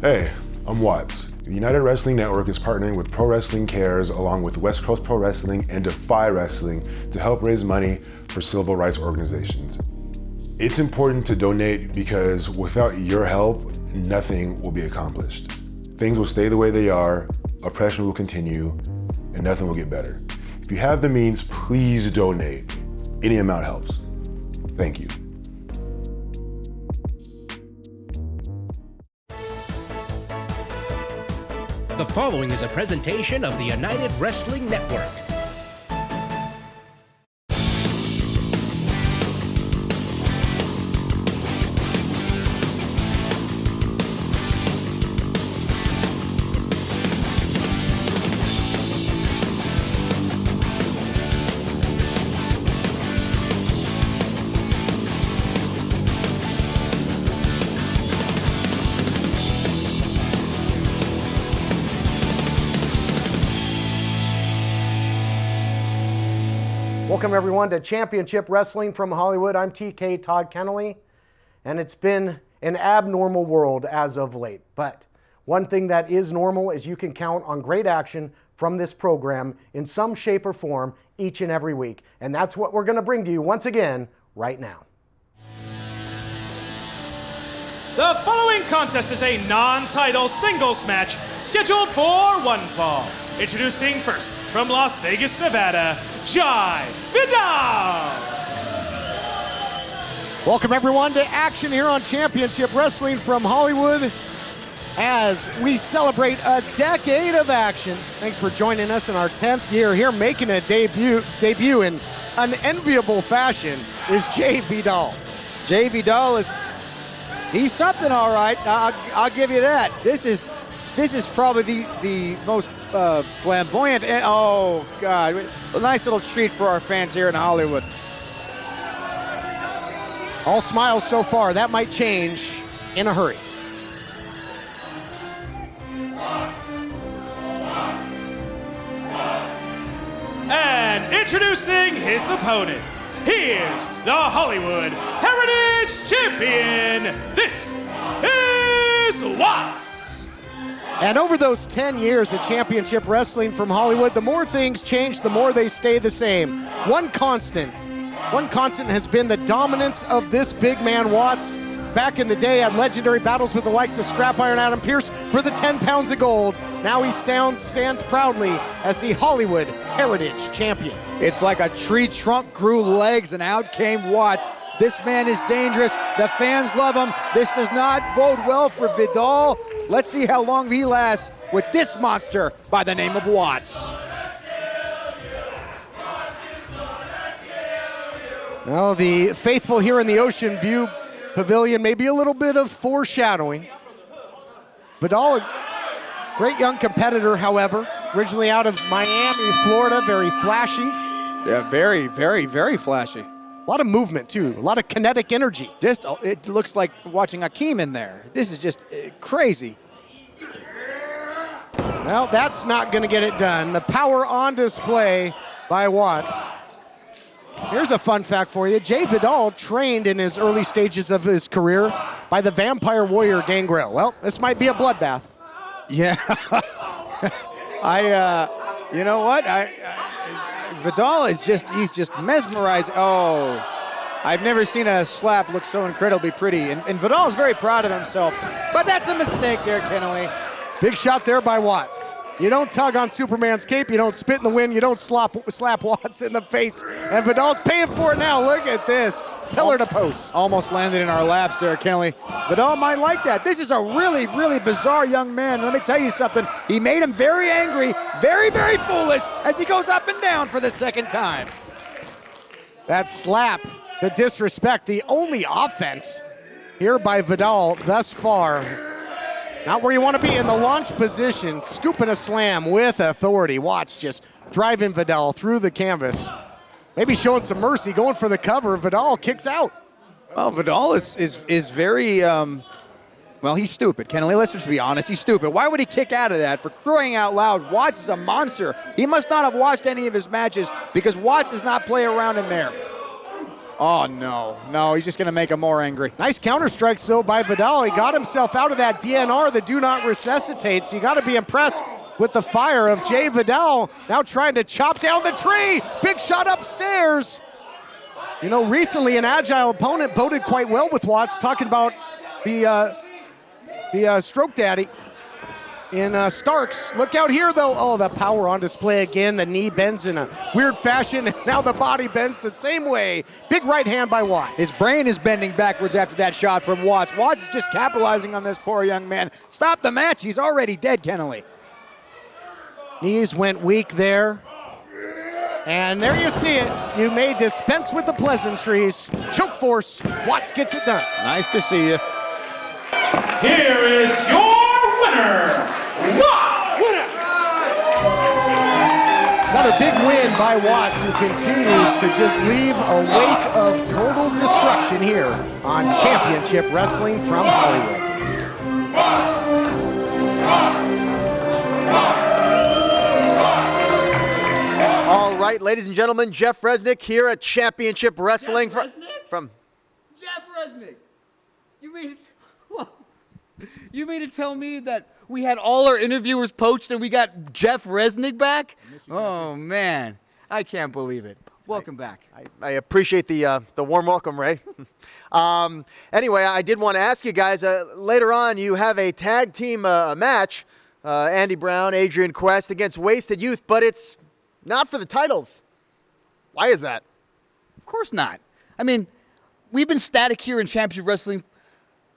Hey, I'm Watts. The United Wrestling Network is partnering with Pro Wrestling Cares along with West Coast Pro Wrestling and Defy Wrestling to help raise money for civil rights organizations. It's important to donate because without your help, nothing will be accomplished. Things will stay the way they are, oppression will continue, and nothing will get better. If you have the means, please donate. Any amount helps. Thank you. The following is a presentation of the United Wrestling Network. Welcome everyone to Championship Wrestling from Hollywood. I'm TK Todd Kennelly, and it's been an abnormal world as of late. But one thing that is normal is you can count on great action from this program in some shape or form each and every week. And that's what we're going to bring to you once again right now. The following contest is a non-title singles match scheduled for one fall. Introducing first, from Las Vegas, Nevada, Jai Vidal. Welcome everyone to action here on Championship Wrestling from Hollywood as we celebrate a decade of action. Thanks for joining us in our 10th year here. Making a debut in unenviable fashion is Jai Vidal. Jai Vidal he's something, all right. I'll give you that. This is probably the most flamboyant, oh God, a nice little treat for our fans here in Hollywood. All smiles so far. That might change in a hurry. And introducing his opponent, here's the Hollywood Heritage Champion. This is Watts. And over those 10 years of Championship Wrestling from Hollywood, the more things change, the more they stay the same. One constant has been the dominance of this big man, Watts. Back in the day, had legendary battles with the likes of Scrap Iron Adam Pearce for the 10 pounds of gold. Now he stands proudly as the Hollywood Heritage Champion. It's like a tree trunk grew legs and out came Watts. This man is dangerous. The fans love him. This does not bode well for Vidal. Let's see how long he lasts with this monster by the name of Watts. Now the faithful here in the Ocean View Pavilion, maybe a little bit of foreshadowing. Vidal, a great young competitor, however, originally out of Miami, Florida, very flashy. Yeah, very, very, very flashy. A lot of movement, too. A lot of kinetic energy. It looks like watching Akeem in there. This is just crazy. Well, that's not going to get it done. The power on display by Watts. Here's a fun fact for you. Jai Vidal trained in his early stages of his career by the Vampire Warrior Gangrel. Well, this might be a bloodbath. Yeah. You know what? Vidal is he's just mesmerized. Oh, I've never seen a slap look so incredibly pretty. And Vidal is very proud of himself. But that's a mistake there, Kennelly. Big shot there by Watts. You don't tug on Superman's cape, you don't spit in the wind, you don't slap Watts in the face. And Vidal's paying for it now. Look at this. Pillar to post. Almost landed in our laps there, Kennelly. Vidal might like that. This is a really, really bizarre young man. Let me tell you something. He made him very angry, very, very foolish as he goes up and down for the second time. That slap, the disrespect, the only offense here by Vidal thus far. Not where you want to be in the launch position, scooping a slam with authority. Watts just driving Vidal through the canvas. Maybe showing some mercy, going for the cover. Vidal kicks out. Well, Vidal is very, well, he's stupid, Kennelly. Let's just be honest, he's stupid. Why would he kick out of that? For crying out loud, Watts is a monster. He must not have watched any of his matches because Watts does not play around in there. Oh, no, he's just going to make him more angry. Nice counter strikes, though, by Vidal. He got himself out of that DNR, the do not resuscitate, so you got to be impressed with the fire of Jay Vidal, now trying to chop down the tree. Big shot upstairs. You know, recently an agile opponent boded quite well with Watts, talking about the stroke daddy in Starks. Look out here, though. Oh, the power on display again. The knee bends in a weird fashion, and now the body bends the same way. Big right hand by Watts. His brain is bending backwards after that shot from Watts. Watts is just capitalizing on this poor young man. Stop the match. He's already dead, Kennelly. Knees went weak there. And there you see it. You may dispense with the pleasantries. Choke force. Watts gets it done. Nice to see you. Here is your winner, Watts! Another big win by Watts, who continues to just leave a wake of total destruction here on Championship Wrestling from Hollywood. All right, ladies and gentlemen, Jeff Resnick here at Championship Wrestling from Jeff Resnick. You mean to tell me that we had all our interviewers poached and we got Jeff Resnick back? Oh man, I can't believe it. Welcome back. I appreciate the warm welcome, Ray. Anyway, I did want to ask you guys, later on you have a tag team match, Andy Brown, Adrian Quest against Wasted Youth, but it's not for the titles. Why is that? Of course not. I mean, we've been static here in Championship Wrestling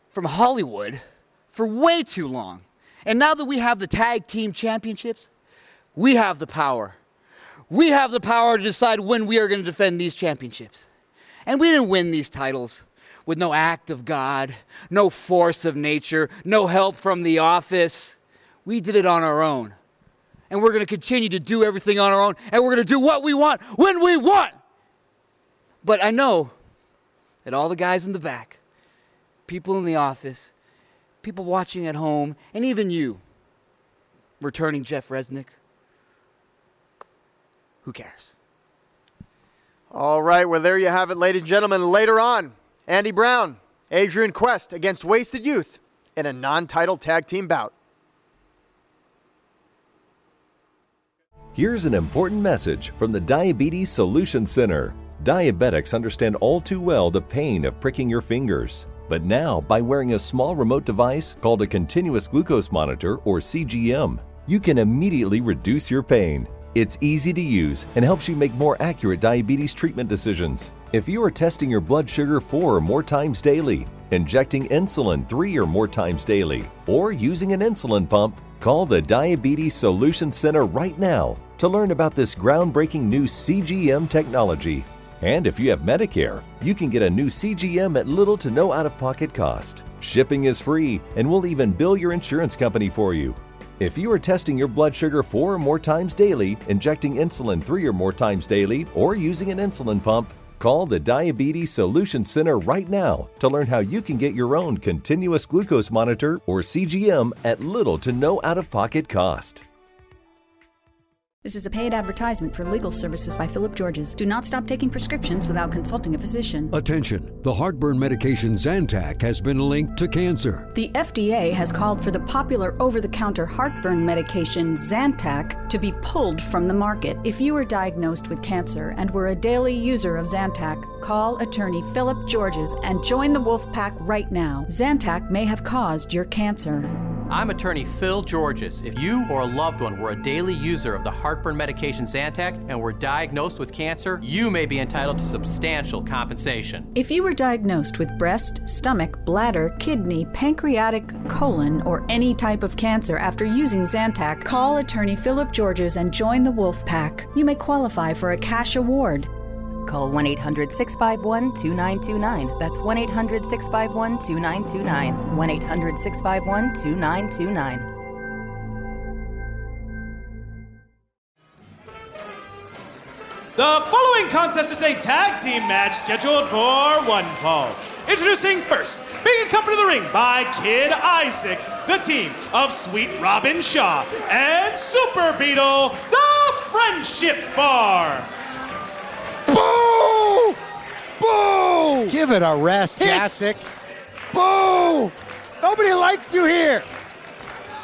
from Hollywood for way too long. And now that we have the tag team championships, we have the power. We have the power to decide when we are going to defend these championships. And we didn't win these titles with no act of God, no force of nature, no help from the office. We did it on our own. And we're going to continue to do everything on our own, and we're going to do what we want when we want. But I know that all the guys in the back, people in the office, people watching at home, and even you, returning Jeff Resnick, who cares? All right, well, there you have it, ladies and gentlemen. Later on, Andy Brown, Adrian Quest against Wasted Youth in a non-title tag team bout. Here's an important message from the Diabetes Solution Center. Diabetics understand all too well the pain of pricking your fingers. But now, by wearing a small remote device called a continuous glucose monitor, or CGM, you can immediately reduce your pain. It's easy to use and helps you make more accurate diabetes treatment decisions. If you are testing your blood sugar 4 or more times daily, injecting insulin 3 or more times daily, or using an insulin pump, call the Diabetes Solution Center right now to learn about this groundbreaking new CGM technology. And if you have Medicare, you can get a new CGM at little to no out-of-pocket cost. Shipping is free, and we'll even bill your insurance company for you. If you are testing your blood sugar 4 or more times daily, injecting insulin 3 or more times daily, or using an insulin pump, call the Diabetes Solution Center right now to learn how you can get your own continuous glucose monitor, or CGM, at little to no out-of-pocket cost. This is a paid advertisement for legal services by Philip Georges. Do not stop taking prescriptions without consulting a physician. Attention! The heartburn medication Zantac has been linked to cancer. The FDA has called for the popular over-the-counter heartburn medication Zantac to be pulled from the market. If you are diagnosed with cancer and were a daily user of Zantac, call attorney Philip Georges and join the Wolf Pack right now. Zantac may have caused your cancer. I'm attorney Phil Georges. If you or a loved one were a daily user of the heartburn medication Zantac and were diagnosed with cancer, you may be entitled to substantial compensation. If you were diagnosed with breast, stomach, bladder, kidney, pancreatic, colon, or any type of cancer after using Zantac, call attorney Philip Georges and join the Wolf Pack. You may qualify for a cash award. Call 1-800-651-2929. That's 1-800-651-2929. 1-800-651-2929. The following contest is a tag team match scheduled for one fall. Introducing first, being accompanied to the ring by Kid Isaac, the team of Sweet Robin Shaw and Super Beetle, the Friendship Bar. Boo! Boo! Give it a rest, Hiss! Jacek. Boo! Nobody likes you here.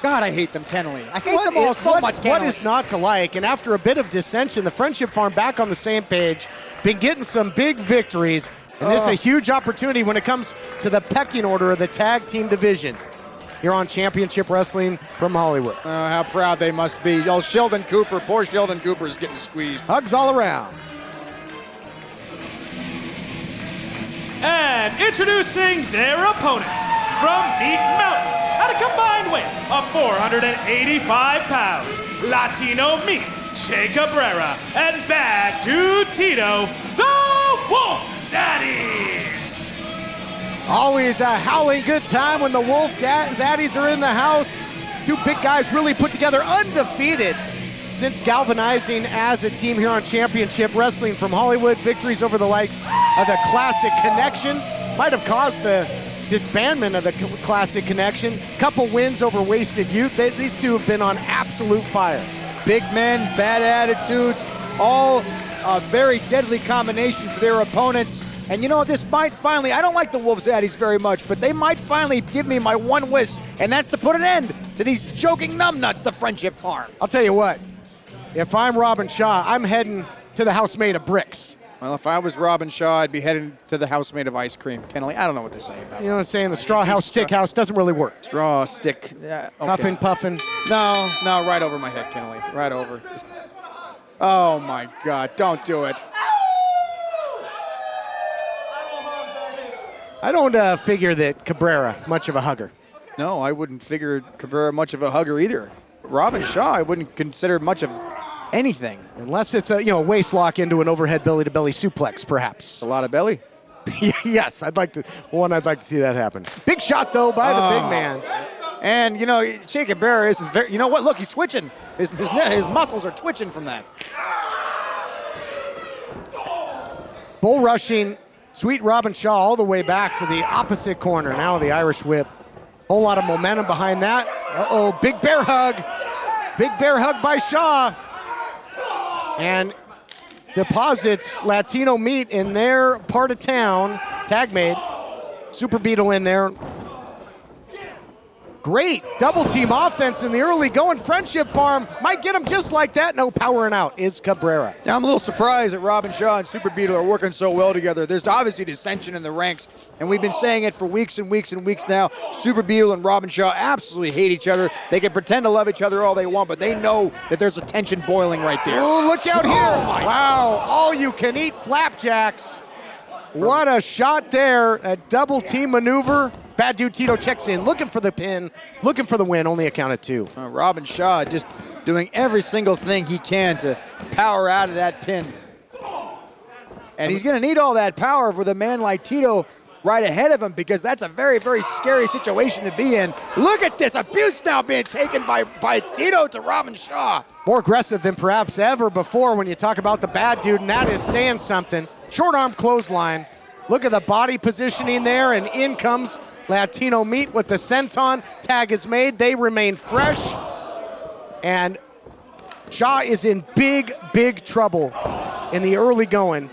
God, I hate them, Kenley. I hate them all so much, Kenley. What is not to like? And after a bit of dissension, the Friendship Farm back on the same page, been getting some big victories, and this is a huge opportunity when it comes to the pecking order of the tag team division here on Championship Wrestling from Hollywood. How proud they must be. Oh, Sheldon Cooper, poor Sheldon Cooper is getting squeezed. Hugs all around. And introducing their opponents from Meat Mountain at a combined weight of 485 pounds, Latino Meat, Che Cabrera, and Bad Dude Tito, the Wolf Daddies. Always a howling good time when the Wolf Zaddies are in the house. Two big guys really put together, undefeated since galvanizing as a team here on Championship Wrestling from Hollywood. Victories over the likes of the Classic Connection might have caused the disbandment of the Classic Connection. Couple wins over Wasted Youth. These two have been on absolute fire. Big men, bad attitudes, all a very deadly combination for their opponents. And you know, this might finally, I don't like the Wolf Zaddies very much, but they might finally give me my one wish, and that's to put an end to these joking numbnuts, the Friendship Farm. I'll tell you what, if I'm Robin Shaw, I'm heading to the house made of bricks. Well, if I was Robin Shaw, I'd be heading to the house made of ice cream. Kenley, I don't know what to say about it. You know what I'm saying? The straw house, stick house doesn't really work. Straw, stick, okay. Huffing, puffing. No, right over my head, Kenley. Right over. Oh, my God, don't do it. I don't figure that Cabrera much of a hugger. No, I wouldn't figure Cabrera much of a hugger either. Robin Shaw, I wouldn't consider much of anything. Unless it's a waist lock into an overhead belly-to-belly suplex, perhaps. A lot of belly? Yes, I'd like to see that happen. Big shot, though, by the big man. And, Che Cabrera isn't very, you know what? Look, he's twitching. His muscles are twitching from that. Bull rushing Sweet Robin Shaw all the way back to the opposite corner. Now the Irish whip. Whole lot of momentum behind that. Uh-oh, big bear hug. Big bear hug by Shaw. And deposits Latino Meat in their part of town. Tag made. Super Beetle in there. Great double team offense in the early going. Friendship Farm might get him just like that. No, powering out is Cabrera. Now I'm a little surprised that Robin Shaw and Super Beetle are working so well together. There's obviously dissension in the ranks, and we've been saying it for weeks and weeks and weeks now. Super Beetle and Robin Shaw absolutely hate each other. They can pretend to love each other all they want, but they know that there's a tension boiling right there. Oh, look out here. Wow, all you can eat flapjacks. What a shot there. A double team maneuver. Bad Dude Tito checks in, looking for the pin, looking for the win, only a count of two. Robin Shaw just doing every single thing he can to power out of that pin. And he's going to need all that power with a man like Tito right ahead of him, because that's a very, very scary situation to be in. Look at this abuse now being taken by Tito to Robin Shaw. More aggressive than perhaps ever before when you talk about the Bad Dude, and that is saying something. Short arm clothesline. Look at the body positioning there, and in comes Latino Meat with the senton. Tag is made. They remain fresh. And Shaw is in big, big trouble in the early going.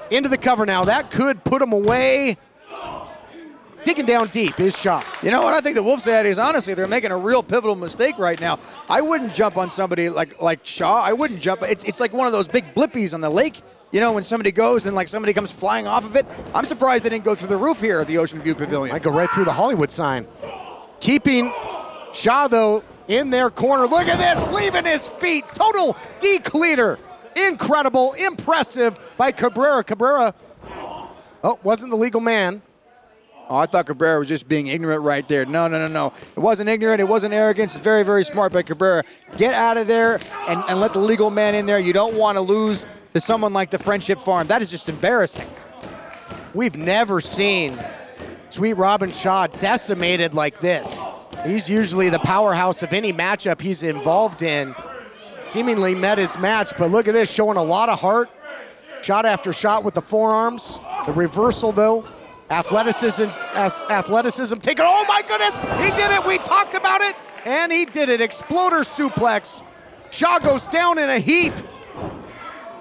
Into the cover now. That could put him away. Digging down deep is Shaw. You know what? I think the Wolf Zaddies, honestly, they're making a real pivotal mistake right now. I wouldn't jump on somebody like Shaw. I wouldn't jump. It's like one of those big blippies on the lake. You know, when somebody goes and somebody comes flying off of it. I'm surprised they didn't go through the roof here at the Ocean View Pavilion. Might go right through the Hollywood sign. Keeping Shaw, though, in their corner. Look at this, leaving his feet. Total decleater. Incredible, impressive by Cabrera. Cabrera, wasn't the legal man. Oh, I thought Cabrera was just being ignorant right there. No. It wasn't ignorant. It wasn't arrogance. It's very, very smart by Cabrera. Get out of there and let the legal man in there. You don't want to lose to someone like the Friendship Farm. That is just embarrassing. We've never seen Sweet Robin Shaw decimated like this. He's usually the powerhouse of any matchup he's involved in. Seemingly met his match, but look at this, showing a lot of heart. Shot after shot with the forearms. The reversal, though. Athleticism taken. Oh my goodness, he did it. We talked about it, and he did it. Exploder suplex. Shaw goes down in a heap.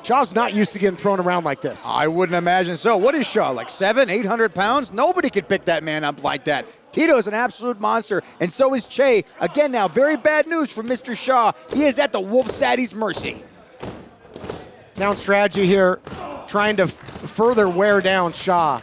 Shaw's not used to getting thrown around like this. I wouldn't imagine so. What is Shaw, like 800 pounds? Nobody could pick that man up like that. Tito's an absolute monster, and so is Che. Again now, very bad news for Mr. Shaw. He is at the Wolf Zaddy's mercy. Sound strategy here, trying to further wear down Shaw.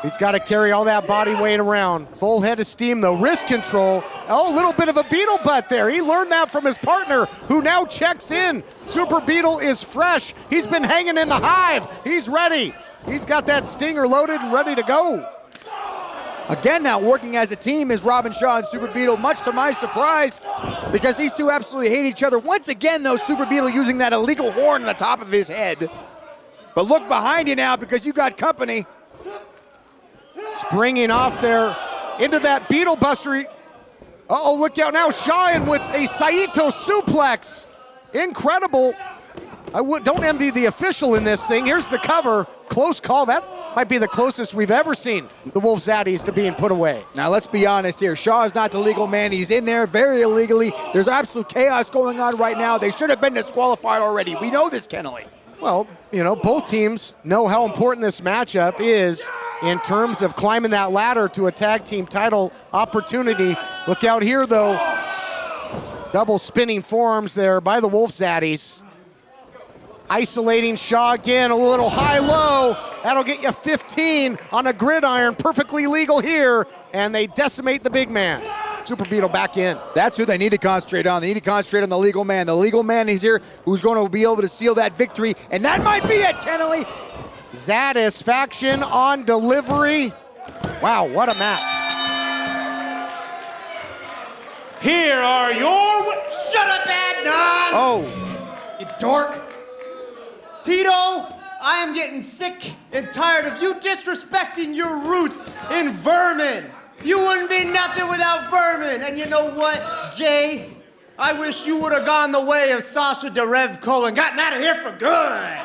He's got to carry all that body weight around. Full head of steam though, wrist control. Oh, a little bit of a beetle butt there. He learned that from his partner, who now checks in. Super Beetle is fresh. He's been hanging in the hive. He's ready. He's got that stinger loaded and ready to go. Again now, working as a team is Robin Shaw and Super Beetle, much to my surprise, because these two absolutely hate each other. Once again, though, Super Beetle using that illegal horn on the top of his head. But look behind you now, because you got company. Springing off there into that Beetle Buster. Uh-oh, look out now, Shaw in with a Saito suplex. Incredible. Don't envy the official in this thing. Here's the cover. Close call. That might be the closest we've ever seen the Wolf Zaddies to being put away. Now let's be honest here. Shaw is not the legal man. He's in there very illegally. There's absolute chaos going on right now. They should have been disqualified already. We know this, Kennelly. Well, you know, both teams know how important this matchup is in terms of climbing that ladder to a tag team title opportunity. Look out here, though. Double spinning forearms there by the Wolf Zaddies. Isolating Shaw again, a little high-low. That'll get you 15 on a gridiron, perfectly legal here, and they decimate the big man. Super Beetle back in. That's who they need to concentrate on. They need to concentrate on the legal man. The legal man is here who's going to be able to seal that victory, and that might be it, Kennelly. Satisfaction on delivery. Wow, what a match. Here are your... Shut up, Adnan! Oh. You dork. Tito, I am getting sick and tired of you disrespecting your roots in Vermin. You wouldn't be nothing without Vermin. And you know what, Jay? I wish you would have gone the way of Sasha Derevko and gotten out of here for good.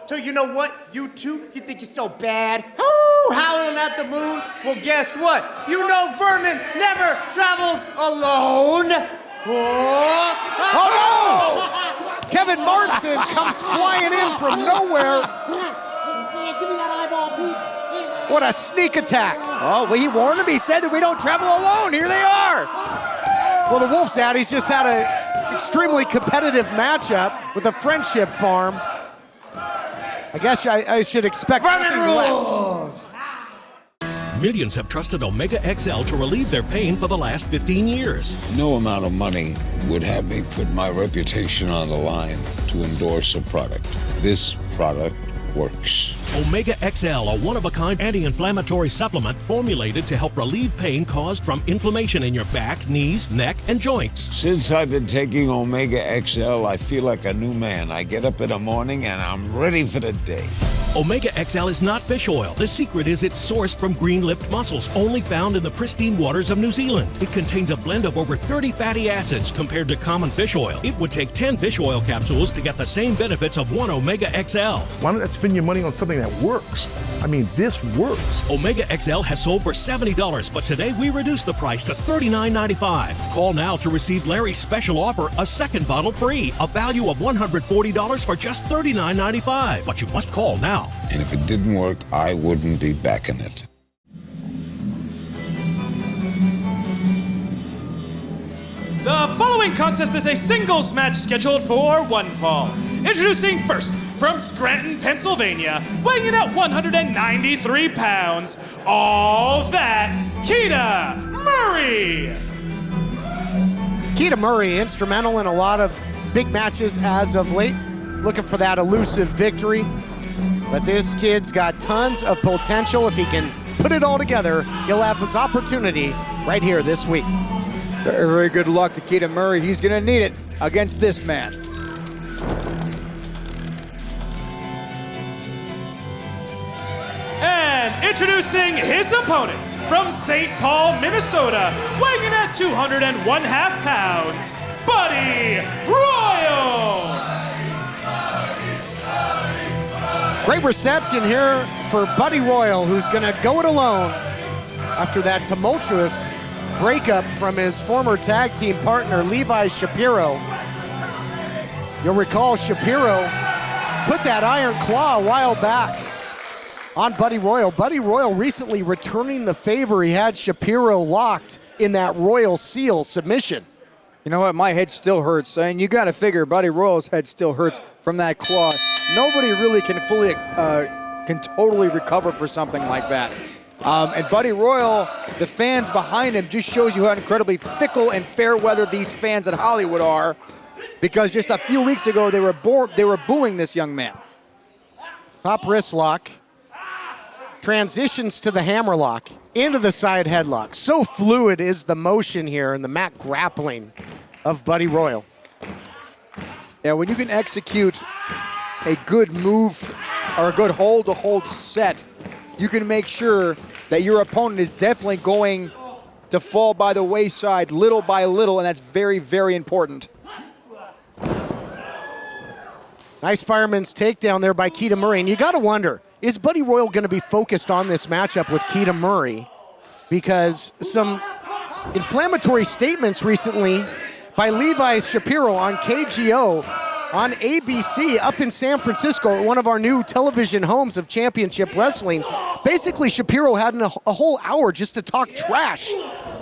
So you know what? You two, you think you're so bad? Oh, howling at the moon? Well, guess what? You know Vermin never travels alone. Oh no! Kevin Martin comes flying in from nowhere. What a sneak attack. Oh, well, he warned him. He said that we don't travel alone. Here they are. Well, the Wolf Zaddies just had an extremely competitive matchup with a friendship farm. I guess I should expect something less. Millions have trusted Omega XL to relieve their pain for the last 15 years. No amount of money would have me put my reputation on the line to endorse a product. This product works. Omega XL, a one-of-a-kind anti-inflammatory supplement formulated to help relieve pain caused from inflammation in your back, knees, neck, and joints. Since I've been taking Omega XL, I feel like a new man. I get up in the morning and I'm ready for the day. Omega XL is not fish oil. The secret is it's sourced from green-lipped mussels, only found in the pristine waters of New Zealand. It contains a blend of over 30 fatty acids compared to common fish oil. It would take 10 fish oil capsules to get the same benefits of one Omega XL. Why not spend your money on something that works? I mean, this works. Omega XL has sold for $70, but today we reduced the price to $39.95. Call now to receive Larry's special offer, a second bottle free, a value of $140 for just $39.95. But you must call now. And if it didn't work, I wouldn't be backing it. The following contest is a singles match scheduled for one fall. Introducing first, from Scranton, Pennsylvania, weighing in at 193 pounds, all that, Keita Murray. Keita Murray, instrumental in a lot of big matches as of late, looking for that elusive victory. But this kid's got tons of potential. If he can put it all together, he'll have his opportunity right here this week. Very, very good luck to Keita Murray. He's going to need it against this man. And introducing his opponent from St. Paul, Minnesota, weighing in at 201 pounds, Buddy Royal. Great reception here for Buddy Royal, who's going to go it alone after that tumultuous breakup from his former tag team partner, Levi Shapiro. You'll recall Shapiro put that iron claw a while back on Buddy Royal. Buddy Royal recently returning the favor. He had Shapiro locked in that Royal Seal submission. You know what? My head still hurts, and you got to figure Buddy Royal's head still hurts from that claw. Nobody really can fully, can totally recover for something like that. And Buddy Royal, the fans behind him, just shows you how incredibly fickle and fair weather these fans at Hollywood are, because just a few weeks ago they were booing this young man. Top wrist lock. Transitions to the hammerlock, into the side headlock. So fluid is the motion here and the mat grappling of Buddy Royal. Yeah, when you can execute a good move or a good hold-to-hold set, you can make sure that your opponent is definitely going to fall by the wayside little by little, and that's very, very important. Nice fireman's takedown there by Keita Murray. And you got to wonder, is Buddy Royal going to be focused on this matchup with Keita Murray? Because some inflammatory statements recently by Levi Shapiro on KGO on ABC up in San Francisco, one of our new television homes of Championship Wrestling. Basically, Shapiro had a whole hour just to talk trash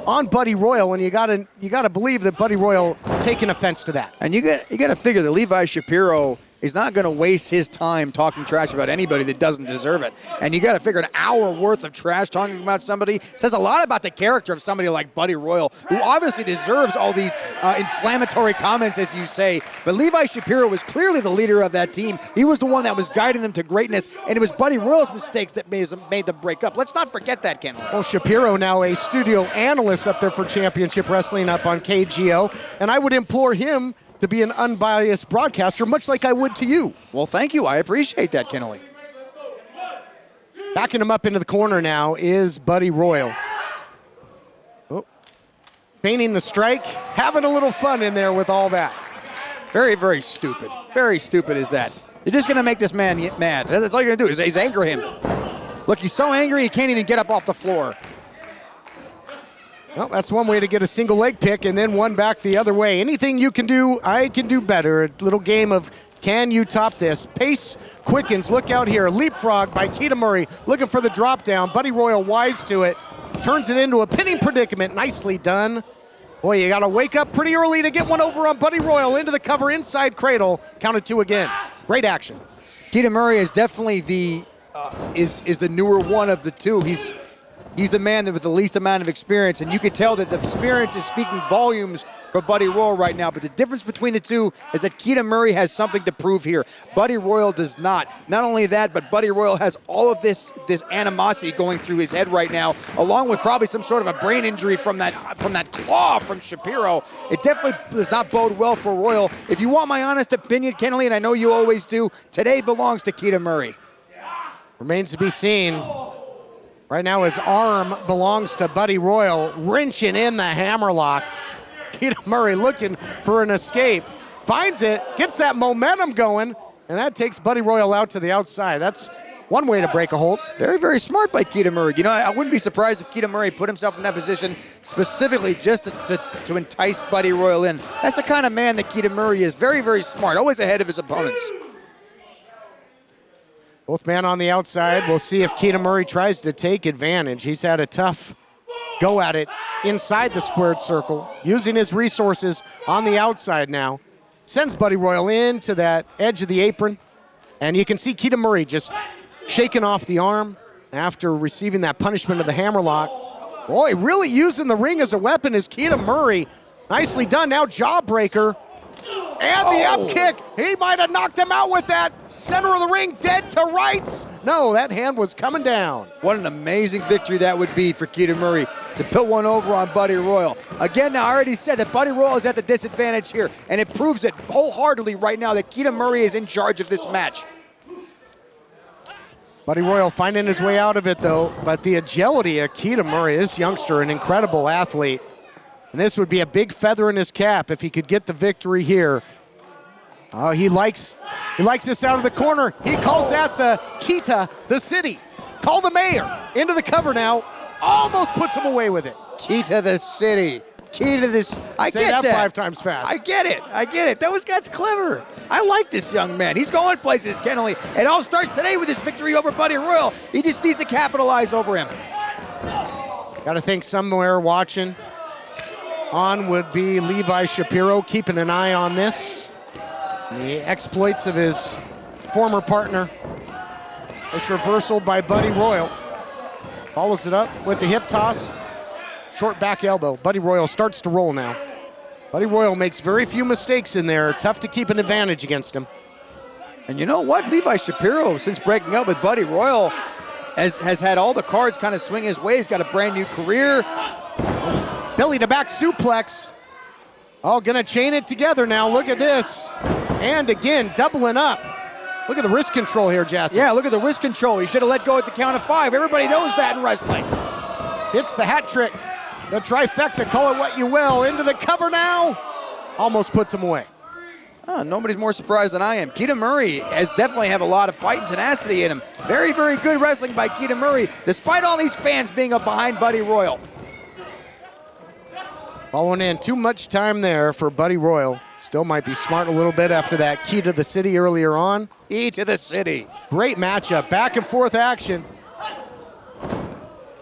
on Buddy Royal, and you gotta believe that Buddy Royal taking offense to that. And you gotta figure that Levi Shapiro is not going to waste his time talking trash about anybody that doesn't deserve it. And you got to figure an hour worth of trash talking about somebody says a lot about the character of somebody like Buddy Royal, who obviously deserves all these inflammatory comments, as you say. But Levi Shapiro was clearly the leader of that team. He was the one that was guiding them to greatness, and it was Buddy Royal's mistakes that made them break up. Let's not forget that, Ken. Well, Shapiro now a studio analyst up there for Championship Wrestling up on KGO, and I would implore him to be an unbiased broadcaster, much like I would to you. Well, thank you. I appreciate that, Kennelly. Backing him up into the corner now is Buddy Royal. Oh. Feigning the strike, having a little fun in there with all that. Very, very stupid. Very stupid is that. You're just going to make this man get mad. That's all you're going to do is anger him. Look, he's so angry he can't even get up off the floor. Well, that's one way to get a single leg pick and then one back the other way. Anything you can do, I can do better. A little game of can you top this? Pace quickens. Look out here. Leapfrog by Keita Murray looking for the drop down. Buddy Royal wise to it. Turns it into a pinning predicament. Nicely done. Boy, you got to wake up pretty early to get one over on Buddy Royal. Into the cover, inside cradle. Counted two again. Great action. Keita Murray is definitely the newer one of the two. He's the man with the least amount of experience, and you can tell that the experience is speaking volumes for Buddy Royal right now. But the difference between the two is that Keita Murray has something to prove here. Buddy Royal does not. Not only that, but Buddy Royal has all of this animosity going through his head right now, along with probably some sort of a brain injury from that claw from Shapiro. It definitely does not bode well for Royal. If you want my honest opinion, Kennelly, and I know you always do, today belongs to Keita Murray. Remains to be seen. Right now his arm belongs to Buddy Royal, wrenching in the hammerlock. Keita Murray looking for an escape. Finds it, gets that momentum going, and that takes Buddy Royal out to the outside. That's one way to break a hold. Very, very smart by Keita Murray. You know, I wouldn't be surprised if Keita Murray put himself in that position specifically just to entice Buddy Royal in. That's the kind of man that Keita Murray is. Very, very smart, always ahead of his opponents. Both men on the outside. We'll see if Keita Murray tries to take advantage. He's had a tough go at it inside the squared circle, using his resources on the outside now. Sends Buddy Royal into that edge of the apron. And you can see Keita Murray just shaking off the arm after receiving that punishment of the hammerlock. Boy, really using the ring as a weapon is Keita Murray. Nicely done. Now jawbreaker. And the up kick. He might have knocked him out with that. Center of the ring, dead to rights. No, that hand was coming down. What an amazing victory that would be for Keita Murray to put one over on Buddy Royal. Again, I already said that Buddy Royal is at the disadvantage here, and it proves it wholeheartedly right now that Keita Murray is in charge of this match. Buddy Royal finding his way out of it, though. But the agility of Keita Murray, this youngster, an incredible athlete. And this would be a big feather in his cap if he could get the victory here. Oh, he likes this out of the corner. He calls that the Keita, the city. Call the mayor. Into the cover now. Almost puts him away with it. Keita, the city. key to this. I Say get that 5 times fast. I get it. That's clever. I like this young man. He's going places, Kennelly. It all starts today with his victory over Buddy Royal. He just needs to capitalize over him. Got to think somewhere watching on would be Levi Shapiro, keeping an eye on this. The exploits of his former partner. This reversal by Buddy Royal. Follows it up with the hip toss. Short back elbow. Buddy Royal starts to roll now. Buddy Royal makes very few mistakes in there. Tough to keep an advantage against him. And you know what? Levi Shapiro, since breaking up with Buddy Royal, has had all the cards kind of swing his way. He's got a brand new career. Belly to back suplex. Oh, gonna chain it together now. Look at this. And again, doubling up. Look at the wrist control here, Jassy. Yeah, look at the wrist control. He should have let go at the count of 5. Everybody knows that in wrestling. Hits the hat trick. The trifecta, call it what you will. Into the cover now. Almost puts him away. Nobody's more surprised than I am. Keita Murray has definitely have a lot of fight and tenacity in him. Very, very good wrestling by Keita Murray, despite all these fans being up behind Buddy Royal. Following in, too much time there for Buddy Royal. Still might be smart a little bit after that key to the city earlier on. E to the city. Great matchup, back and forth action.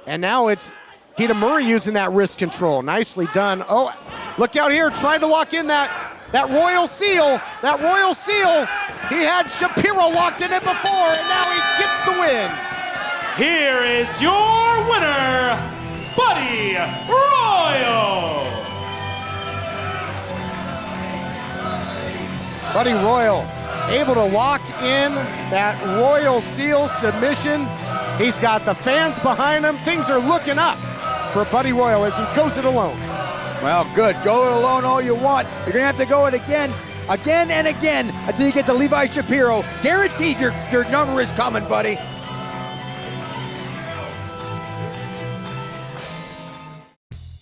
And now it's Keita Murray using that wrist control. Nicely done. Oh, look out here, trying to lock in that Royal Seal. That Royal Seal. He had Shapiro locked in it before, and now he gets the win. Here is your winner, Buddy Royal. Buddy Royal able to lock in that Royal Seal submission. He's got the fans behind him. Things are looking up for Buddy Royal as he goes it alone. Well, good. Go it alone all you want. You're going to have to go it again and again until you get to Levi Shapiro. Guaranteed your number is coming, buddy.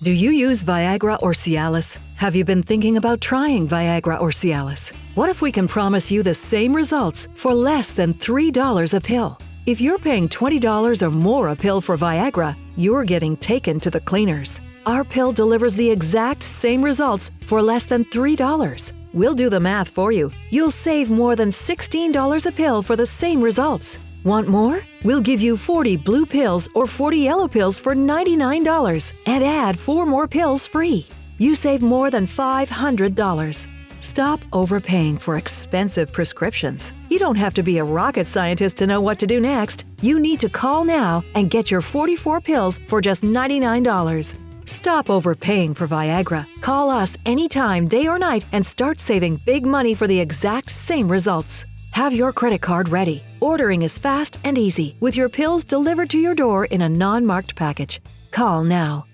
Do you use Viagra or Cialis? Have you been thinking about trying Viagra or Cialis? What if we can promise you the same results for less than $3 a pill? If you're paying $20 or more a pill for Viagra, you're getting taken to the cleaners. Our pill delivers the exact same results for less than $3. We'll do the math for you. You'll save more than $16 a pill for the same results. Want more? We'll give you 40 blue pills or 40 yellow pills for $99 and add 4 more pills free. You save more than $500. Stop overpaying for expensive prescriptions. You don't have to be a rocket scientist to know what to do next. You need to call now and get your 44 pills for just $99. Stop overpaying for Viagra. Call us anytime, day or night, and start saving big money for the exact same results. Have your credit card ready. Ordering is fast and easy, with your pills delivered to your door in a non-marked package. Call now.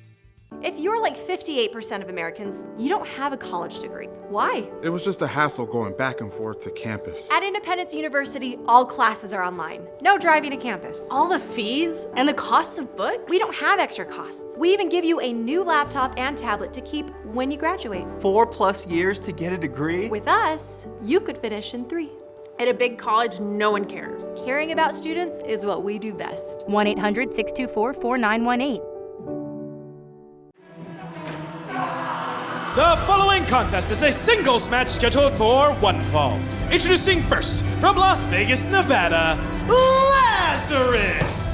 If you're like 58% of Americans, you don't have a college degree. Why? It was just a hassle going back and forth to campus. At Independence University, all classes are online. No driving to campus. All the fees and the costs of books? We don't have extra costs. We even give you a new laptop and tablet to keep when you graduate. 4+ years to get a degree? With us, you could finish in 3. At a big college, no one cares. Caring about students is what we do best. 1-800-624-4918. The following contest is a singles match scheduled for one fall. Introducing first, from Las Vegas, Nevada, Lazarus.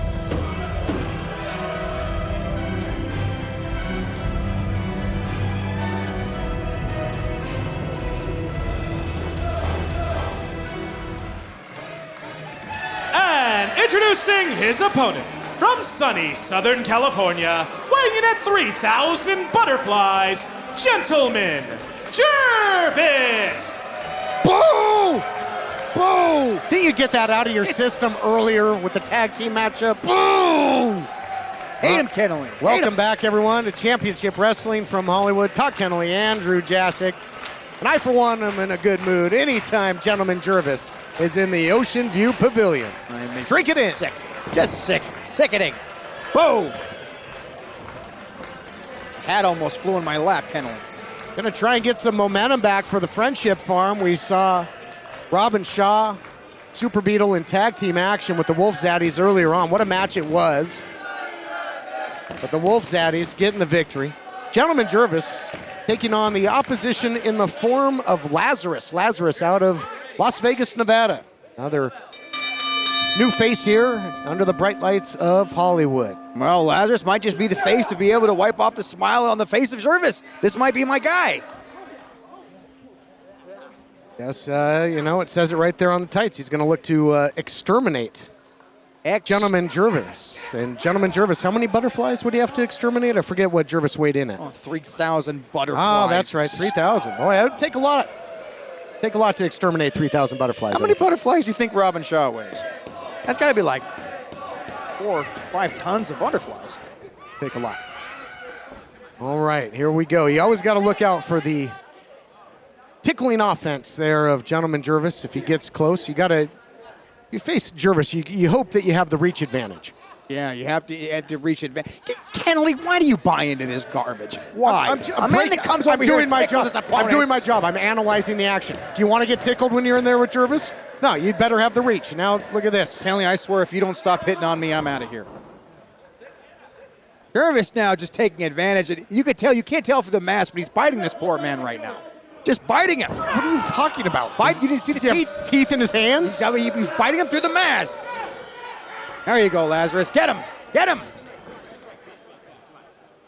And introducing his opponent, from sunny Southern California, weighing in at 3,000 butterflies, Gentleman Jervis! Boo! Boo! Didn't you get that out of your system earlier with the tag team matchup? Boo! Hate him, Kennelly. Welcome back, everyone, to Championship Wrestling from Hollywood. Todd Kennelly, Andrew Jasick. And I, for one, am in a good mood anytime Gentleman Jervis is in the Ocean View Pavilion. Drink it in. Sick. Just sick. Sickening. Boom! Hat almost flew in my lap, Kennelly. Gonna try and get some momentum back for the Friendship Farm. We saw Robin Shaw, Super Beetle in tag team action with the Wolf Zaddies earlier on. What a match it was. But the Wolf Zaddies getting the victory. Gentleman Jervis taking on the opposition in the form of Lazarus. Lazarus out of Las Vegas, Nevada. Another new face here under the bright lights of Hollywood. Well, Lazarus might just be the face to be able to wipe off the smile on the face of Jervis. This might be my guy. Yes, it says it right there on the tights. He's going to look to exterminate Gentleman Jervis. And Gentleman Jervis, how many butterflies would he have to exterminate? I forget what Jervis weighed in at. 3,000 butterflies. Oh, that's right, 3,000. Boy, it would take a lot. Take a lot to exterminate 3,000 butterflies. How many butterflies do you think Robin Shaw weighs? That's got to be like 4 or 5 tons of butterflies. Take a lot. All right, here we go. You always got to look out for the tickling offense there of Gentleman Jervis. If he gets close, you face Jervis, you hope that you have the reach advantage. Yeah, you have to reach advantage. Kennelly, why do you buy into this garbage? Why? I'm doing my job. I'm doing my job. I'm analyzing the action. Do you want to get tickled when you're in there with Jervis? No, you'd better have the reach. Now, look at this. Kennelly, I swear, if you don't stop hitting on me, I'm out of here. Jervis now just taking advantage. You can't tell for the mask, but he's biting this poor man right now. Just biting him. What are you talking about? You didn't see the teeth in his hands? He's biting him through the mask. There you go, Lazarus. Get him. Get him.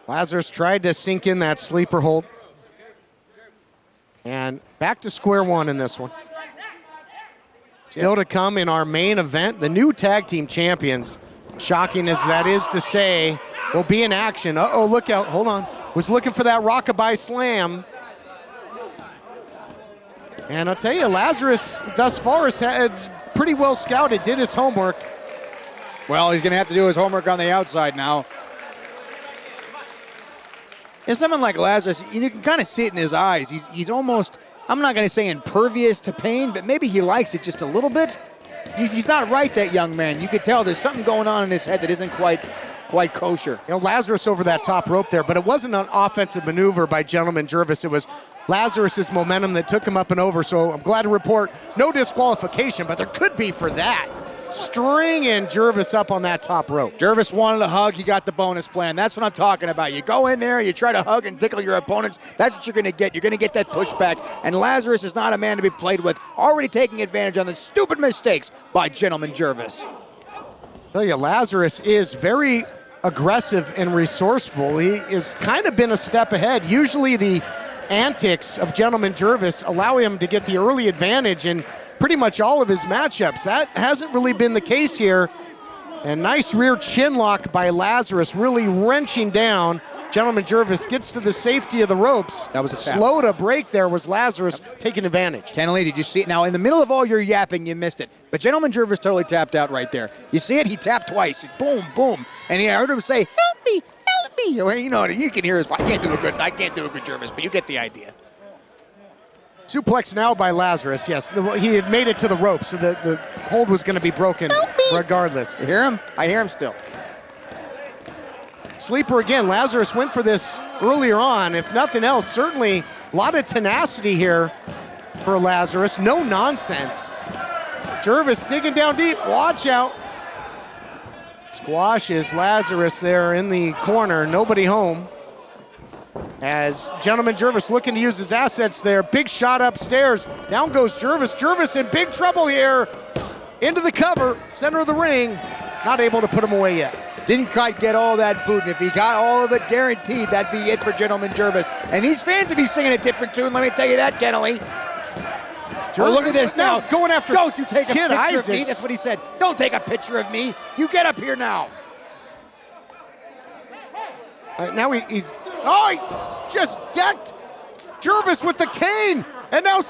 Lazarus tried to sink in that sleeper hold. And back to square one in this one. Still to come in our main event, the new tag team champions, shocking as that is to say, will be in action. Uh-oh, look out. Hold on. Was looking for that rockabye slam. And I'll tell you, Lazarus thus far has had pretty well scouted, did his homework. Well, he's going to have to do his homework on the outside now. And someone like Lazarus, you can kind of see it in his eyes. He's almost, I'm not going to say impervious to pain, but maybe he likes it just a little bit. He's not right, that young man. You could tell there's something going on in his head that isn't quite kosher. Lazarus over that top rope there, but it wasn't an offensive maneuver by Gentleman Jervis. It was Lazarus's momentum that took him up and over, so I'm glad to report no disqualification, but there could be for that. Stringing Jervis up on that top rope. Jervis wanted a hug. He got the bonus plan. That's what I'm talking about. You go in there, you try to hug and tickle your opponents. That's what you're going to get. You're going to get that pushback. And Lazarus is not a man to be played with. Already taking advantage on the stupid mistakes by Gentleman Jervis. I tell you, Lazarus is very aggressive and resourceful. He has kind of been a step ahead. Usually the antics of Gentleman Jervis allow him to get the early advantage in pretty much all of his matchups. That hasn't really been the case here. And nice rear chin lock by Lazarus, really wrenching down. Gentleman Jervis gets to the safety of the ropes. That was a tap. Slow to break there was Lazarus taking advantage. Kennelly, did you see it? Now, in the middle of all your yapping, you missed it. But Gentleman Jervis totally tapped out right there. You see it? He tapped twice. Boom, boom. And I heard him say, help me, help me. Well, you know, you can hear his voice. I can't do a good Jervis, but you get the idea. Suplex now by Lazarus, yes. He had made it to the rope, so the hold was going to be broken regardless. You hear him? I hear him still. Sleeper again. Lazarus went for this earlier on. If nothing else, certainly a lot of tenacity here for Lazarus. No nonsense. Jervis digging down deep. Watch out. Squashes Lazarus there in the corner. Nobody home. As Gentleman Jervis looking to use his assets there. Big shot upstairs. Down goes Jervis. Jervis in big trouble here. Into the cover, center of the ring. Not able to put him away yet. Didn't quite get all that boot, and if he got all of it, guaranteed that'd be it for Gentleman Jervis. And these fans would be singing a different tune, let me tell you that, Kennelly. Oh, look at this now. Going after Don't you take a Kid picture Isaacs. of me. That's what he said. Don't take a picture of me. You get up here now. Now he just decked Jervis with the cane, and now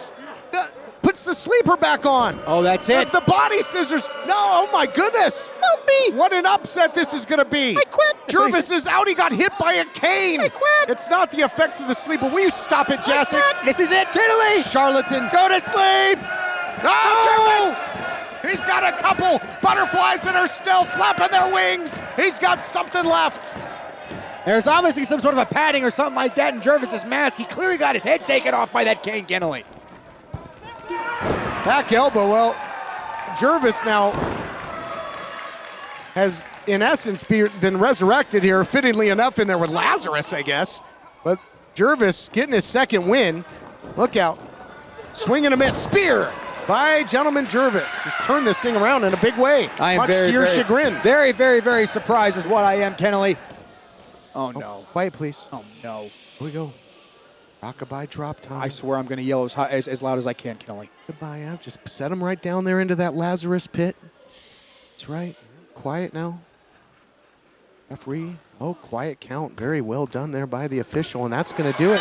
puts the sleeper back on. Oh, that's it. The body scissors. No, oh my goodness. Help me. What an upset this is going to be. I quit. Jervis is out. He got hit by a cane. I quit. It's not the effects of the sleeper. Will you stop it, Jessic? This is it, Kennelly. Charlatan. Go to sleep. No, Jervis. He's got a couple butterflies that are still flapping their wings. He's got something left. There's obviously some sort of a padding or something like that in Jervis's mask. He clearly got his head taken off by that cane, Kennelly. Back elbow. Well, Jervis now has, in essence, been resurrected here, fittingly enough, in there with Lazarus, I guess. But Jervis getting his second win. Look out. Swing and a miss. Spear by Gentleman Jervis. He's turned this thing around in a big way. I am much to your chagrin. Very, very, very surprised is what I am, Kennelly. Oh, no. Quiet, please. Oh, no. Here we go. Rockabye drop time. I swear I'm going to yell as loud as I can, Kennelly. Goodbye, Ab. Just set him right down there into that Lazarus pit. That's right. Quiet now. Referee. Oh, quiet count. Very well done there by the official, and that's going to do it.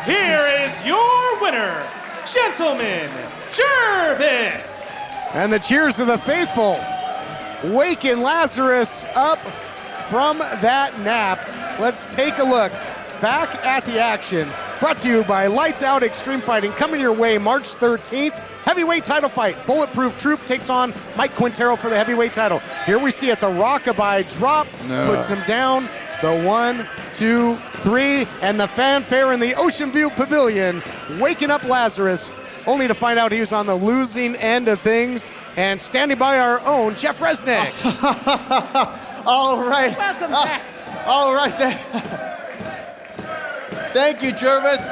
Here is your winner, Gentleman Jervis. And the cheers of the faithful, waking Lazarus up from that nap. Let's take a look back at the action. Brought to you by Lights Out Extreme Fighting, coming your way March 13th. Heavyweight title fight. Bulletproof Troop takes on Mike Quintero for the heavyweight title. Here we see it, the Rockabye drop, puts him down. The 1, 2, 3, and the fanfare in the Ocean View Pavilion, waking up Lazarus, only to find out he was on the losing end of things. And standing by our own Jeff Resnick. All right. Welcome back. All right. Thank you, Jervis.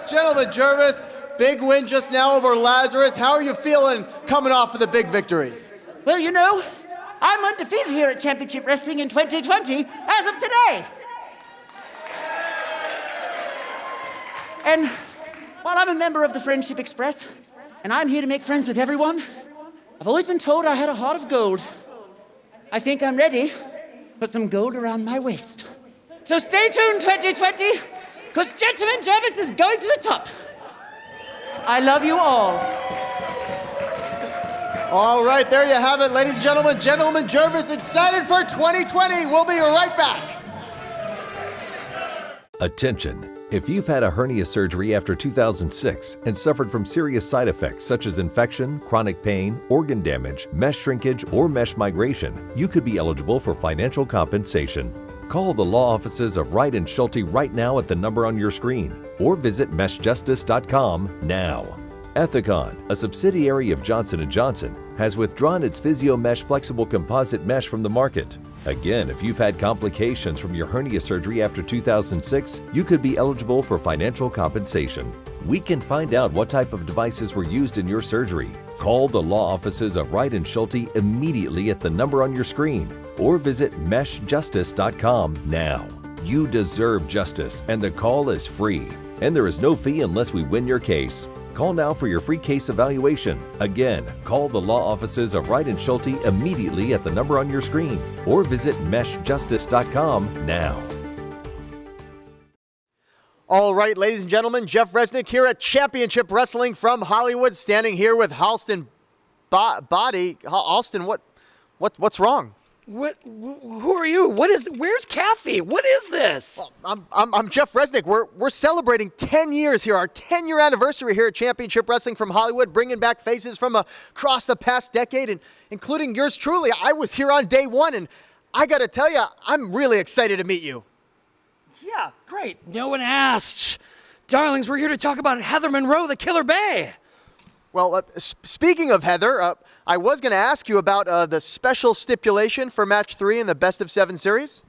Gentleman Jervis, big win just now over Lazarus. How are you feeling coming off of the big victory? Well, you know, I'm undefeated here at Championship Wrestling in 2020 as of today. And while I'm a member of the Friendship Express, and I'm here to make friends with everyone, I've always been told I had a heart of gold. I think I'm ready to put some gold around my waist. So stay tuned, 2020, because Gentleman Jervis is going to the top. I love you all. All right, there you have it, ladies and gentlemen. Gentleman Jervis excited for 2020. We'll be right back. Attention! If you've had a hernia surgery after 2006 and suffered from serious side effects such as infection, chronic pain, organ damage, mesh shrinkage, or mesh migration, you could be eligible for financial compensation. Call the law offices of Wright & Schulte right now at the number on your screen, or visit meshjustice.com now. Ethicon, a subsidiary of Johnson & Johnson, has withdrawn its PhysioMesh flexible composite mesh from the market. Again, if you've had complications from your hernia surgery after 2006, you could be eligible for financial compensation. We can find out what type of devices were used in your surgery. Call the law offices of Wright & Schulte immediately at the number on your screen, or visit meshjustice.com now. You deserve justice, and the call is free. And there is no fee unless we win your case. Call now for your free case evaluation. Again, call the law offices of Wright & Schulte immediately at the number on your screen, or visit meshjustice.com now. All right, ladies and gentlemen, Jeff Resnick here at Championship Wrestling from Hollywood, standing here with Halston Body. Halston, what's wrong? What? Who are you? Where's Kathy? What is this? Well, I'm Jeff Resnick. We're celebrating 10 years here, our 10-year anniversary here at Championship Wrestling from Hollywood, bringing back faces from across the past decade, and including yours truly. I was here on day one, and I got to tell you, I'm really excited to meet you. Yeah, great. No one asked. Darlings, we're here to talk about Heather Monroe, the Killer Bay. Well, speaking of Heather, I was going to ask you about the special stipulation for Match 3 in the Best of 7 series.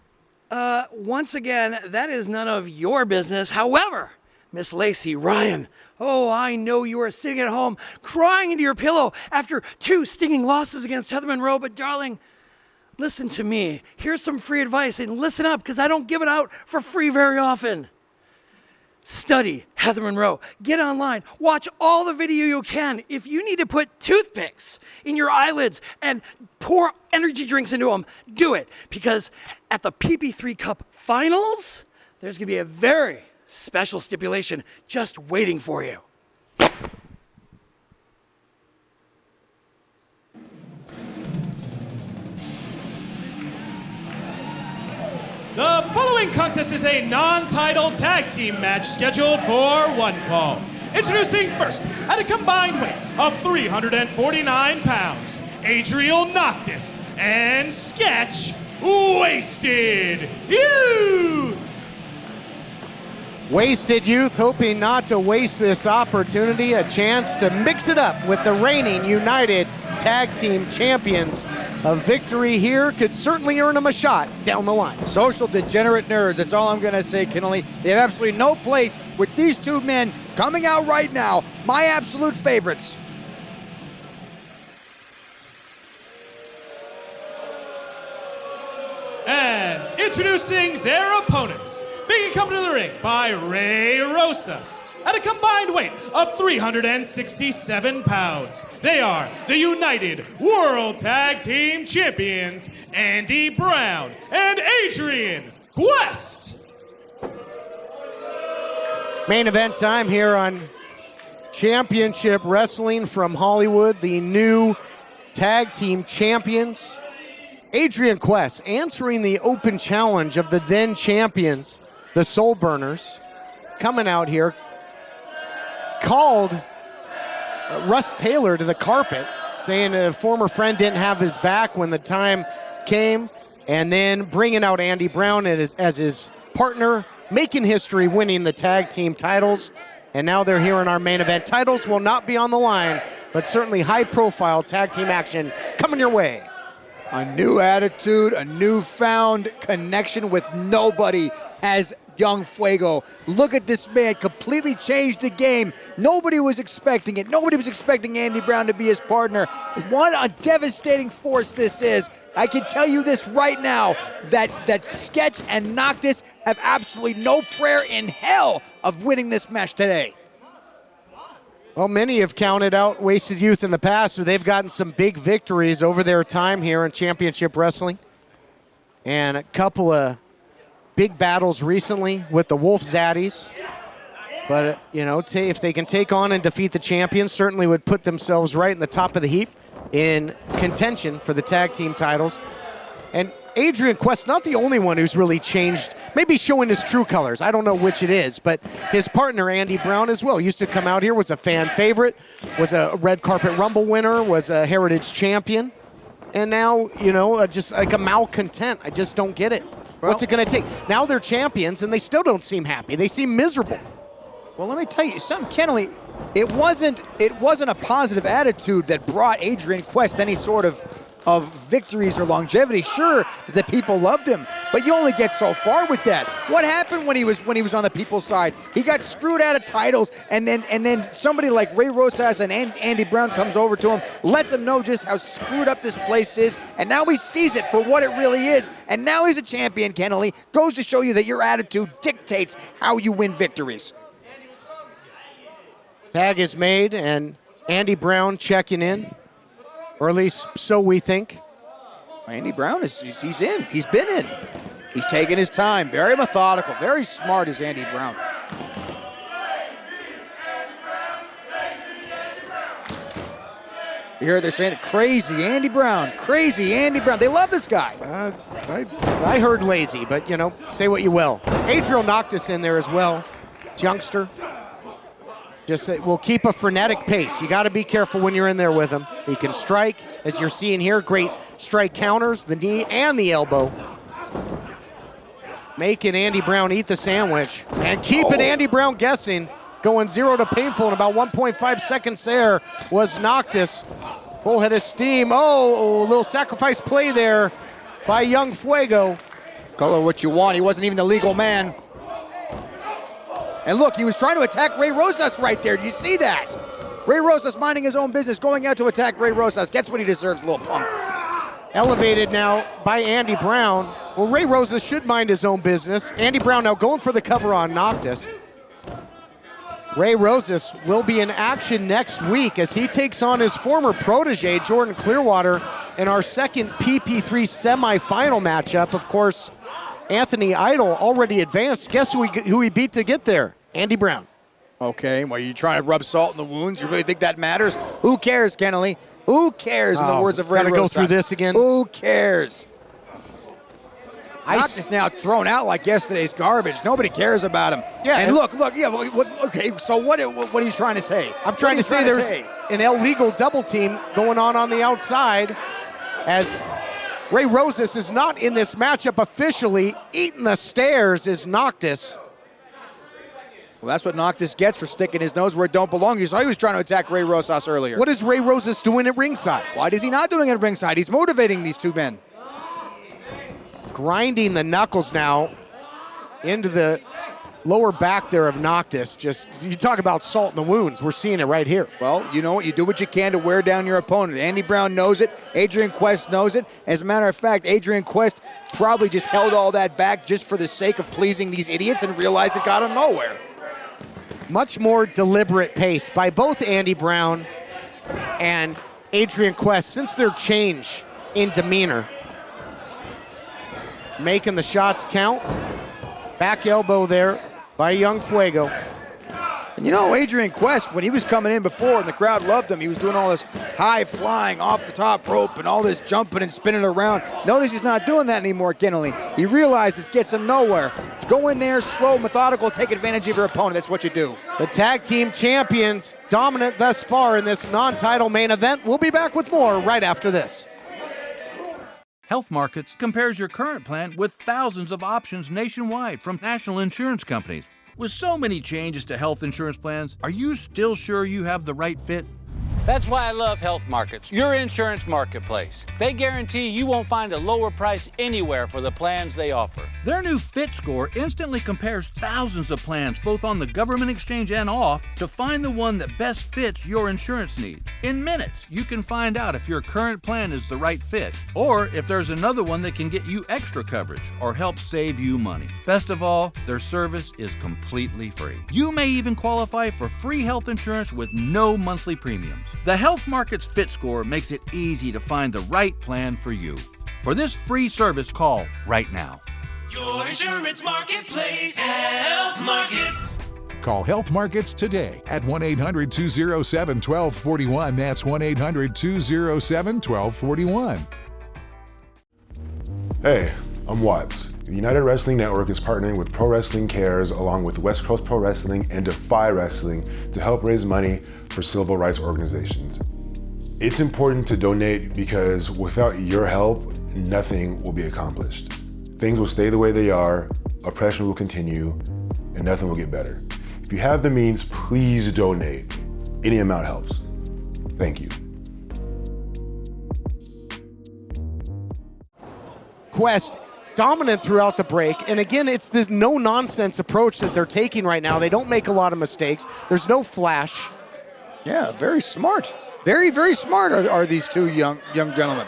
Once again, that is none of your business. However, Miss Lacey Ryan, oh, I know you are sitting at home crying into your pillow after 2 stinging losses against Heather Monroe, but darling, listen to me. Here's some free advice, and listen up, because I don't give it out for free very often. Study Heather Monroe. Get online. Watch all the video you can. If you need to put toothpicks in your eyelids and pour energy drinks into them, do it. Because at the PP3 Cup Finals, there's going to be a very special stipulation just waiting for you. The following contest is a non-title tag team match scheduled for one fall. Introducing first, at a combined weight of 349 pounds, Adriel Noctis and Sketch Wasted Youth. Wasted Youth hoping not to waste this opportunity, a chance to mix it up with the reigning United tag team champions. A victory here could certainly earn them a shot down the line. Social degenerate nerds, that's all I'm going to say, Kinley. They have absolutely no place with these two men coming out right now. My absolute favorites. And introducing their opponents, being accompanied to the ring by Ray Rosas. At a combined weight of 367 pounds, they are the United World Tag Team Champions, Andy Brown and Adrian Quest. Main event time here on Championship Wrestling from Hollywood. The new tag team champions, Adrian Quest, answering the open challenge of the then champions, the Soul Burners, coming out here. Called Russ Taylor to the carpet, saying a former friend didn't have his back when the time came, and then bringing out Andy Brown as his partner, making history, winning the tag team titles. And now they're here in our main event. Titles will not be on the line, but certainly high-profile tag team action coming your way. A new attitude, a newfound connection with nobody as Young Fuego. Look at this man, completely changed the game. Nobody was expecting it. Nobody was expecting Andy Brown to be his partner. What a devastating force this is. I can tell you this right now, that Sketch and Noctis have absolutely no prayer in hell of winning this match today. Well, many have counted out Wasted Youth in the past, but they've gotten some big victories over their time here in Championship Wrestling. And a couple of big battles recently with the Wolf Zaddies. But, if they can take on and defeat the champions, certainly would put themselves right in the top of the heap in contention for the tag team titles. And Adrian Quest, not the only one who's really changed, maybe showing his true colors. I don't know which it is, but his partner, Andy Brown, as well. Used to come out here, was a fan favorite, was a Red Carpet Rumble winner, was a Heritage champion. And now, just like a malcontent. I just don't get it. What's it going to take? Now they're champions, and they still don't seem happy. They seem miserable. Well, let me tell you something, Kennelly. It wasn't a positive attitude that brought Adrian Quest any sort of victories or longevity. Sure, the people loved him, but you only get so far with that. What happened when he was on the people's side? He got screwed out of titles, and then somebody like Ray Rosas and Andy Brown comes over to him, lets him know just how screwed up this place is, and now he sees it for what it really is, and now he's a champion, Kennelly. Goes to show you that your attitude dictates how you win victories. Tag is made, and Andy Brown checking in. Or at least so we think. Andy Brown, he's in. He's been in. He's taking his time. Very methodical. Very smart is Andy Brown. You hear they're saying crazy Andy Brown. Crazy Andy Brown. They love this guy. I heard lazy, but, say what you will. Adrian Noctis in there as well. Youngster. Just will keep a frenetic pace. You got to be careful when you're in there with him. He can strike, as you're seeing here, great strike counters, the knee and the elbow. Making Andy Brown eat the sandwich and keeping Andy Brown guessing. Going 0 to painful in about 1.5 seconds there was Noctis. Bullhead of steam. A little sacrifice play there by Young Fuego. Call it what you want. He wasn't even the legal man. And look, he was trying to attack Ray Rosas right there. Did you see that? Ray Rosas minding his own business, going out to attack Ray Rosas. Gets what he deserves, little punk. Elevated now by Andy Brown. Well, Ray Rosas should mind his own business. Andy Brown now going for the cover on Noctis. Ray Rosas will be in action next week as he takes on his former protege, Jordan Clearwater, in our second PP3 semifinal matchup. Of course, Anthony Idol already advanced. Guess who he beat to get there? Andy Brown. Okay, well, you trying to rub salt in the wounds? You really think that matters? Who cares, Kennelly? Who cares, in the words of Ray Rosas? Gotta go through this again? Who cares? Noctis now thrown out like yesterday's garbage. Nobody cares about him. Yeah, and look, okay, so what are you trying to say? I'm trying to say there's an illegal double team going on the outside as Ray Rosas is not in this matchup officially. Eating the stairs is Noctis. Well, that's what Noctis gets for sticking his nose where it don't belong. You saw he was trying to attack Ray Rosas earlier. What is Ray Rosas doing at ringside? Why is he not doing it at ringside? He's motivating these two men. Grinding the knuckles now into the lower back there of Noctis. Just, you talk about salt in the wounds. We're seeing it right here. Well, you know what? You do what you can to wear down your opponent. Andy Brown knows it. Adrian Quest knows it. As a matter of fact, Adrian Quest probably just held all that back just for the sake of pleasing these idiots and realized it got him nowhere. Much more deliberate pace by both Andy Brown and Adrian Quest since their change in demeanor. Making the shots count. Back elbow there by Young Fuego. And you know, Adrian Quest, when he was coming in before and the crowd loved him, he was doing all this high flying off the top rope and all this jumping and spinning around. Notice he's not doing that anymore, Kennelly. He realized this gets him nowhere. Go in there, slow, methodical, take advantage of your opponent. That's what you do. The tag team champions dominant thus far in this non-title main event. We'll be back with more right after this. Health Markets compares your current plan with thousands of options nationwide from national insurance companies. With so many changes to health insurance plans, are you still sure you have the right fit? That's why I love Health Markets, your insurance marketplace. They guarantee you won't find a lower price anywhere for the plans they offer. Their new Fit Score instantly compares thousands of plans, both on the government exchange and off, to find the one that best fits your insurance needs. In minutes, you can find out if your current plan is the right fit, or if there's another one that can get you extra coverage or help save you money. Best of all, their service is completely free. You may even qualify for free health insurance with no monthly premiums. The Health Markets Fit Score makes it easy to find the right plan for you. For this free service, call right now. Your insurance marketplace, Health Markets. Call Health Markets today at 1-800-207-1241. That's 1-800-207-1241. Hey, I'm Watts. The United Wrestling Network is partnering with Pro Wrestling Cares along with West Coast Pro Wrestling and Defy Wrestling to help raise money for civil rights organizations. It's important to donate because without your help, nothing will be accomplished. Things will stay the way they are, oppression will continue, and nothing will get better. If you have the means, please donate. Any amount helps. Thank you. Quest dominant throughout the break, and again, it's this no-nonsense approach that they're taking right now. They don't make a lot of mistakes. There's no flash. Yeah, very smart. Very, very smart are these two young gentlemen.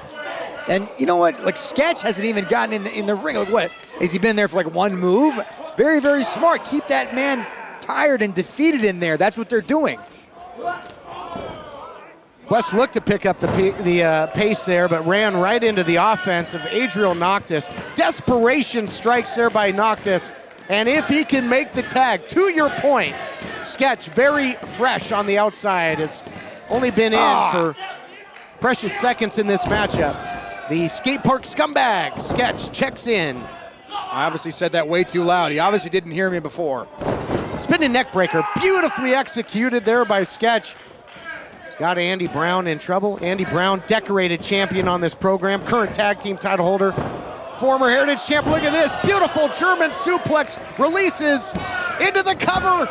And you know what? Like, Sketch hasn't even gotten in the ring. Like, what? Has he been there for like one move? Very, very smart. Keep that man tired and defeated in there. That's what they're doing. West looked to pick up the pace there, but ran right into the offense of Adriel Noctis. Desperation strikes there by Noctis. And if he can make the tag, to your point, Sketch, very fresh on the outside, has only been in for precious seconds in this matchup. The skate park scumbag, Sketch, checks in. I obviously said that way too loud. He obviously didn't hear me before. Spinning neck breaker, beautifully executed there by Sketch. It's got Andy Brown in trouble. Andy Brown, decorated champion on this program, current tag team title holder, former Heritage champ. Look at this, beautiful German suplex, releases into the cover.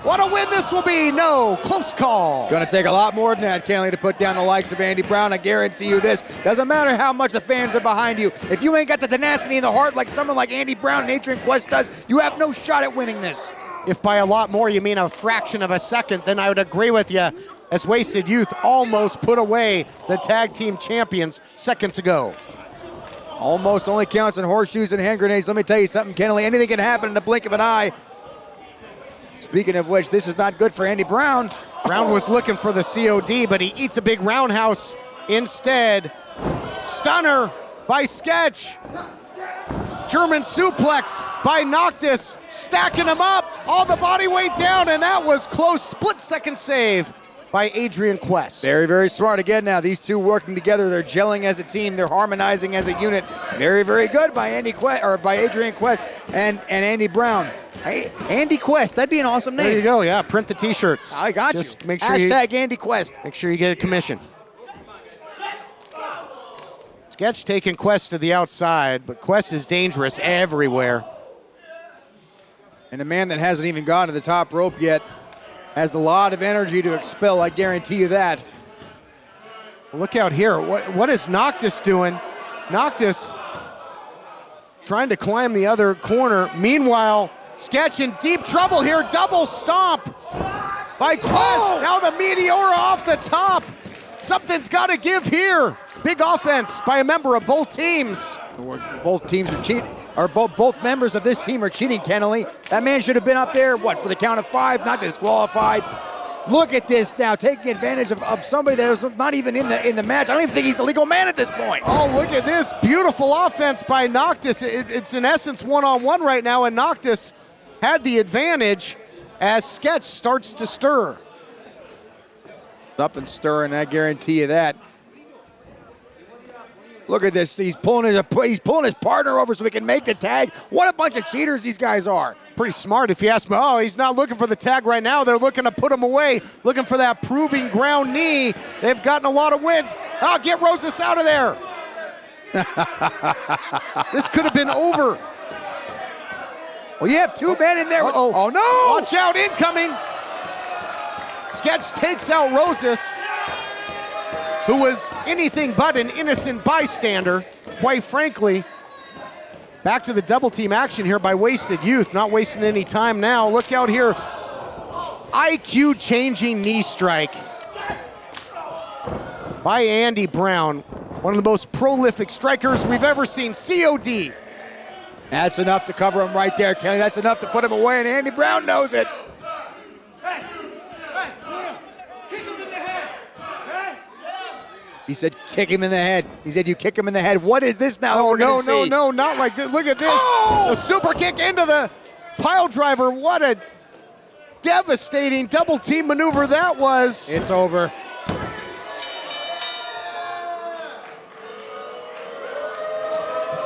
What a win this will be. No, close call. Gonna take a lot more than that, Kenley, to put down the likes of Andy Brown. I guarantee you this. Doesn't matter how much the fans are behind you. If you ain't got the tenacity in the heart like someone like Andy Brown and Adrian Quest does, you have no shot at winning this. If by a lot more you mean a fraction of a second, then I would agree with you, as Wasted Youth almost put away the tag team champions seconds ago. Almost only counts in horseshoes and hand grenades. Let me tell you something, Kenley. Anything can happen in the blink of an eye. Speaking of which, this is not good for Andy Brown. Brown was looking for the COD, but he eats a big roundhouse instead. Stunner by Sketch. German suplex by Noctis, stacking him up, all the body weight down, and that was close. Split-second save by Adrian Quest. Very, very smart. Again now, these two working together. They're gelling as a team. They're harmonizing as a unit. Very, very good by Adrian Quest and Andy Brown. Hey, Andy Quest, that'd be an awesome name. There you go, yeah, print the t-shirts. I got Just you. Make sure Hashtag Andy Quest. Make sure you get a commission. Sketch taking Quest to the outside, but Quest is dangerous everywhere. And a man that hasn't even gotten to the top rope yet has a lot of energy to expel, I guarantee you that. Look out here. What is Noctis doing? Noctis trying to climb the other corner. Meanwhile, Sketch in deep trouble here. Double stomp by Quest. Oh! Now the Meteora off the top. Something's got to give here. Big offense by a member of both teams. Both teams are cheating, or both members of this team are cheating, Kennelly. That man should have been up there, for the count of 5, not disqualified. Look at this now, taking advantage of somebody that was not even in the match. I don't even think he's a legal man at this point. Oh, look at this beautiful offense by Noctis. It's in essence one-on-one right now, and Noctis had the advantage as Sketch starts to stir. Something stirring, I guarantee you that. Look at this. He's pulling his partner over so he can make the tag. What a bunch of cheaters these guys are. Pretty smart if you ask me. Oh, he's not looking for the tag right now. They're looking to put him away, looking for that proving ground knee. They've gotten a lot of wins. Oh, get Rosas out of there. This could have been over. Well, you have 2 men in there. Oh, no. Watch out, incoming. Sketch takes out Rosas, who was anything but an innocent bystander, quite frankly. Back to the double team action here by Wasted Youth, not wasting any time now. Look out here, IQ changing knee strike by Andy Brown, one of the most prolific strikers we've ever seen, COD. That's enough to cover him right there, Kelly. That's enough to put him away, and Andy Brown knows it. He said, kick him in the head. He said, you kick him in the head. What is this now? Oh, no, not like this. Look at this. Oh! A super kick into the pile driver. What a devastating double team maneuver that was. It's over.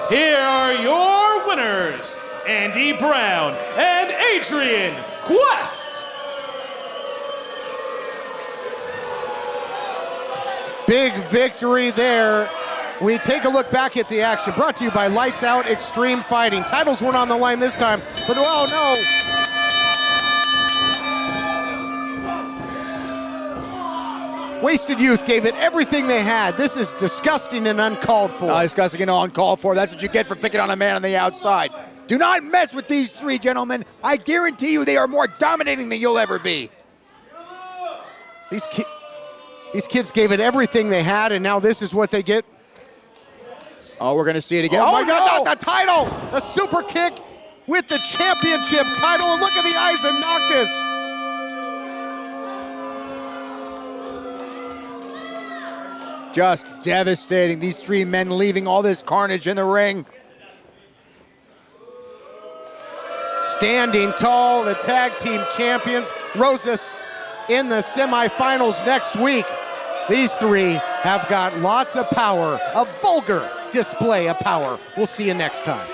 Here are your winners, Andy Brown and Adrian Quest. Big victory there. We take a look back at the action. Brought to you by Lights Out Extreme Fighting. Titles weren't on the line this time, but oh no. Wasted Youth gave it everything they had. This is disgusting and uncalled for. Disgusting and uncalled for. That's what you get for picking on a man on the outside. Do not mess with these 3 gentlemen. I guarantee you they are more dominating than you'll ever be. These kids gave it everything they had, and now this is what they get. Oh, we're going to see it again. Oh my God, not the title! A super kick with the championship title, and look at the eyes of Noctis. Just devastating. These 3 men leaving all this carnage in the ring. Standing tall, the tag team champions. Rosas in the semifinals next week. These 3 have got lots of power, a vulgar display of power. We'll see you next time.